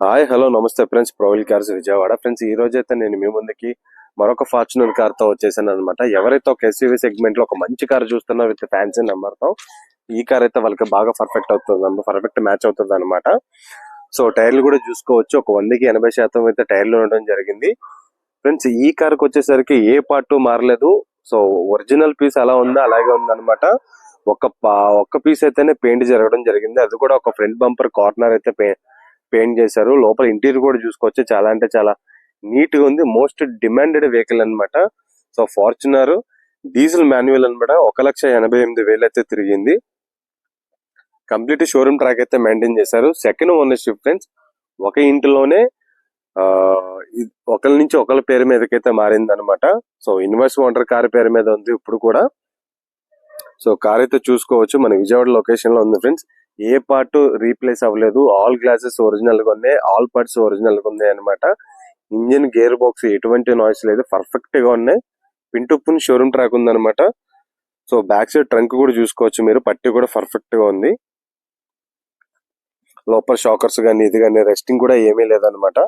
Hi hello నమస్తే friends, ప్రొవైల్ cars Vijayawada. Friends, ఈ రోజు అయితే నేను మీ ముందుకి మరొక ఫార్చునర్ కార్ తో వచ్చేసాను అనమాట. ఎవరైతే ఒక ఎస్యూవీ సెగ్మెంట్ లో ఒక మంచి కార్ చూస్తున్నా విత్ ఫ్యాన్సీ నెంబర్ తో, ఈ కార్ అయితే వాళ్ళకి బాగా పర్ఫెక్ట్ అవుతుంది, పర్ఫెక్ట్ మ్యాచ్ అవుతుంది అనమాట. సో టైర్లు కూడా చూసుకోవచ్చు, ఒక 100కి 80% అయితే టైర్లు ఉండడం జరిగింది. ఫ్రెండ్స్, ఈ కార్ కి వచ్చేసరికి ఏ పార్ట్ మారలేదు. సో ఒరిజినల్ పీస్ ఎలా ఉందో అలాగే ఉందన్నమాట. ఒక్క పీస్ అయితేనే పెయింట్ జరగడం జరిగింది, అది కూడా ఒక ఫ్రంట్ బంపర్ కార్నర్ అయితే పెయింట్ చేశారు. లోపల ఇంటీరియర్ కూడా చూసుకోవచ్చు, చాలా అంటే చాలా నీట్ గా ఉంది. మోస్ట్ డిమాండెడ్ వెహికల్ అన్నమాట. సో ఫార్చునర్ డీజిల్ మాన్యువల్ అన్నమాట. 1,88,000 అయితే తిరిగింది. కంప్లీట్ షోరూమ్ ట్రాక్ అయితే మెయింటైన్ చేశారు. సెకండ్ ఓనర్షిప్ ఫ్రెండ్స్, ఒక ఇంటిలోనే ఆ ఒకరి నుంచి ఒకరి పేరు మీదకైతే మారింది అనమాట. సో ఇన్వర్స్ ఓనర్ కార్ పేరు మీద ఉంది ఇప్పుడు కూడా. సో కార్ అయితే చూసుకోవచ్చు, మన విజయవాడ లొకేషన్ లో ఉంది ఫ్రెండ్స్. ఏ పార్ట్ రీప్లేస్ అవ్వలేదు, ఆల్ గ్లాసెస్ ఒరిజినల్ గా ఉన్నాయి, ఆల్ పార్ట్స్ ఒరిజినల్ గా ఉన్నాయి అనమాట. ఇంజిన్ గేర్ బాక్స్ ఎటువంటి నాయిస్ లేదు, పర్ఫెక్ట్ గా ఉన్నాయి. Pin to pin showroom track ఉంది అనమాట. సో బ్యాక్ సైడ్ ట్రంక్ కూడా చూసుకోవచ్చు మీరు, పట్టి కూడా పర్ఫెక్ట్ గా ఉంది. లోపల షాకర్స్ కానీ ఇది కానీ రెస్టింగ్ కూడా ఏమీ లేదనమాట.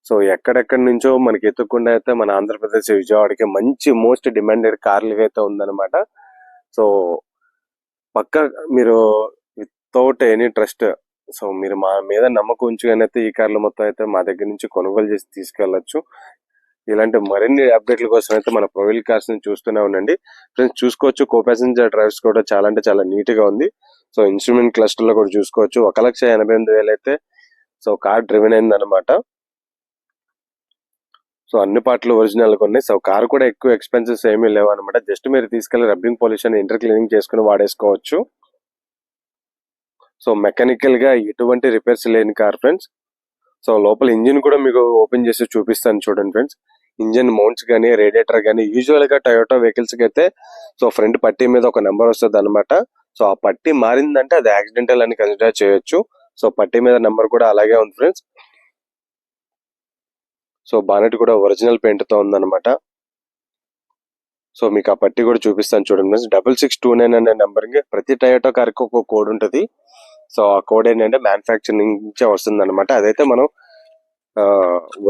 సో ఎక్కడెక్కడి నుంచో మనకి ఎత్తుకుండా అయితే మన ఆంధ్రప్రదేశ్ విజయవాడకి మంచి మోస్ట్ డిమాండెడ్ కార్లు అయితే ఉందన్నమాట. సో పక్క మీరు వితౌట్ ఎనీ ట్రస్ట్, సో మీరు మా మీద నమ్మకం ఉంచుగానైతే ఈ కార్లు మొత్తం అయితే మా దగ్గర నుంచి కొనుగోలు చేసి తీసుకెళ్లొచ్చు. ఇలాంటి మరిన్ని అప్డేట్ల కోసం అయితే మన ప్రొవైల్ కార్స్ ని చూస్తూనే ఉండండి ఫ్రెండ్స్. చూసుకోవచ్చు, కో ప్యాసింజర్ డ్రైవ్స్ కూడా చాలా అంటే చాలా నీట్ గా ఉంది. సో ఇన్స్ట్రుమెంట్ క్లస్టర్ లో కూడా చూసుకోవచ్చు, 1,88,000 అయితే సో కార్ డ్రివెన్ అయింది అనమాట. సో అన్ని పార్ట్లు ఒరిజినల్ గా ఉన్నాయి. సో కార్ కూడా ఎక్కువ ఎక్స్పెన్సెస్ ఏమీ లేవు అనమాట. జస్ట్ మీరు తీసుకెళ్లి రబ్బింగ్ పొల్యూషన్ ఇంటర్ క్లీనింగ్ చేసుకుని వాడేసుకోవచ్చు. సో మెకానికల్ గా ఎటువంటి రిపేర్స్ లేని కార్ ఫ్రెండ్స్. సో లోపల ఇంజిన్ కూడా మీకు ఓపెన్ చేసి చూపిస్తాను చూడండి ఫ్రెండ్స్. ఇంజిన్ మౌంట్స్ కానీ రేడియేటర్ కానీ యూజువల్ గా టయోటా వెహికల్స్ కి అయితే సో ఫ్రంట్ పట్టీ మీద ఒక నెంబర్ వస్తుంది అనమాట. సో ఆ పట్టీ మారిందంటే అది యాక్సిడెంటల్ అని కన్సిడర్ చేయొచ్చు. సో పట్టీ మీద నెంబర్ కూడా అలాగే ఉంది ఫ్రెండ్స్. సో బానెట్ కూడా ఒరిజినల్ పెయింట్ తో ఉందన్నమాట. సో మీకు ఆ పట్టీ కూడా చూపిస్తాను చూడండి ఫ్రెండ్స్. 6629 అనే నెంబరింగ్, ప్రతి టయోటా కార్ కి ఒక కోడ్ ఉంటుంది. సో ఆ కోడ్ ఏంటంటే మ్యానుఫ్యాక్చరింగ్ నుంచే వస్తుంది అనమాట. అదైతే మనం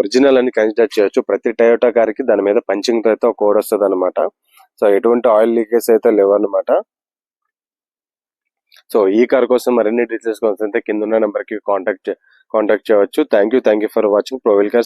ఒరిజినల్ అని కన్సిడర్ చేయొచ్చు. ప్రతి టయోటా కార్ కి దాని మీద పంచింగ్ తో అయితే ఒక కోడ్ వస్తుంది అనమాట. సో ఎటువంటి ఆయిల్ లీకేజ్ అయితే లేవు అనమాట. సో ఈ కార్ కోసం మరిన్ని డీటెయిల్స్ కోసం అయితే కింద ఉన్న నెంబర్ కి కాంటాక్ట్ చేయవచ్చు. Thank you for watching profile cars.